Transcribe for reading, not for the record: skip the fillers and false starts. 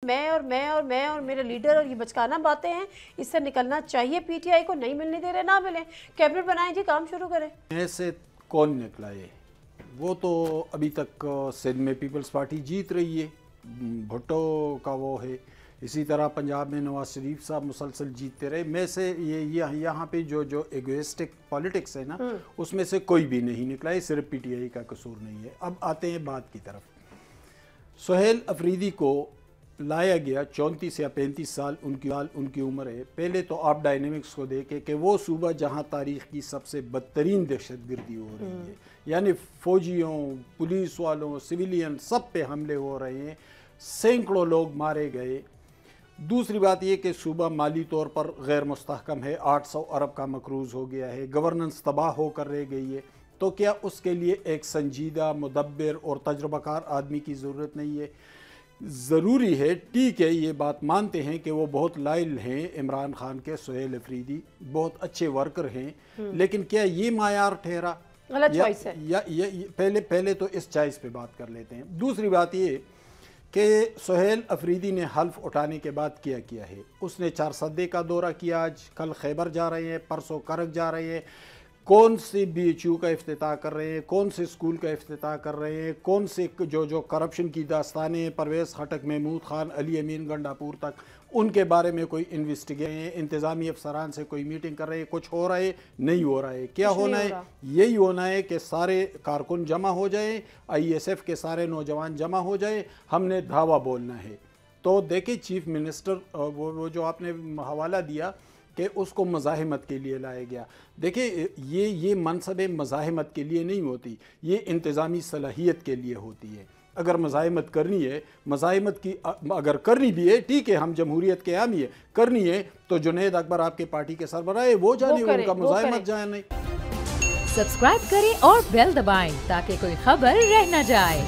میں اور میرے لیڈر اور یہ بچکانہ باتیں ہیں، اس سے نکلنا چاہیے۔ پی ٹی آئی کو نہیں ملنے دے رہے، نہ ملیں، کیبنٹ بنائیں جی، کام شروع کریں۔ ایسے کون نکلا ہے؟ وہ تو ابھی تک سندھ میں پیپلز پارٹی جیت رہی ہے، بھٹو کا وہ ہے، اسی طرح پنجاب میں نواز شریف صاحب مسلسل جیتتے رہے۔ میں سے یہاں پہ جو ایگوئسٹک پالیٹکس ہے نا، اس میں سے کوئی بھی نہیں نکلا ہے، صرف پی ٹی آئی کا قصور نہیں ہے۔ اب آتے ہیں بات کی طرف۔ سہیل افریدی کو لایا گیا، 34 یا 35 سال ان کی عمر ہے۔ پہلے تو آپ ڈائنامکس کو دیکھیں کہ وہ صوبہ جہاں تاریخ کی سب سے بدترین دہشت گردی ہو رہی ہے، یعنی فوجیوں، پولیس والوں، سویلین سب پہ حملے ہو رہے ہیں، سینکڑوں لوگ مارے گئے۔ دوسری بات یہ کہ صوبہ مالی طور پر غیر مستحکم ہے، 800 ارب کا مقروض ہو گیا ہے، گورننس تباہ ہو کر رہ گئی ہے۔ تو کیا اس کے لیے ایک سنجیدہ، مدبر اور تجربہ کار آدمی کی ضرورت نہیں ہے؟ ضروری ہے، ٹھیک ہے، یہ بات مانتے ہیں کہ وہ بہت لائل ہیں عمران خان کے، سہیل افریدی بہت اچھے ورکر ہیں، لیکن کیا یہ معیار ٹھہرا؟ غلط چوائس ہے۔ پہلے تو اس چوائس پہ بات کر لیتے ہیں۔ دوسری بات یہ کہ سہیل افریدی نے حلف اٹھانے کے بعد کیا ہے۔ اس نے 4 سدے کا دورہ کیا، آج کل خیبر جا رہے ہیں، پرسوں کرک جا رہے ہیں، کون سے بی ایچ یو کا افتتاح کر رہے ہیں، کون سے اسکول کا افتتاح کر رہے ہیں، کون سے جو کرپشن کی داستانیں، پرویز خٹک، محمود خان، علی امین گنڈاپور تک، ان کے بارے میں کوئی انویسٹیگیشن، انتظامی افسران سے کوئی میٹنگ کر رہے ہیں، کچھ ہو رہا ہے؟ نہیں ہو رہا ہے۔ کیا ہونا ہے؟ یہی ہونا ہے کہ سارے کارکن جمع ہو جائیں، آئی ایس ایف کے سارے نوجوان جمع ہو جائیں، ہم نے دھاوا بولنا ہے۔ تو دیکھیں چیف منسٹر وہ جو آپ نے حوالہ دیا کہ اس کو مزاحمت کے لیے لایا گیا، دیکھیں یہ منصب مزاحمت کے لیے نہیں ہوتی، یہ انتظامی صلاحیت کے لیے ہوتی ہے۔ اگر مزاحمت کرنی ہے، مزاحمت کی اگر کرنی بھی ہے، ٹھیک ہے، ہم جمہوریت کے حامی ہے، کرنی ہے تو جنید اکبر آپ کے پارٹی کے سربراہ ہے، وہ جانے، ان کا مزاحمت جانے۔ سبسکرائب کریں اور بیل دبائیں تاکہ کوئی خبر رہ نہ جائے۔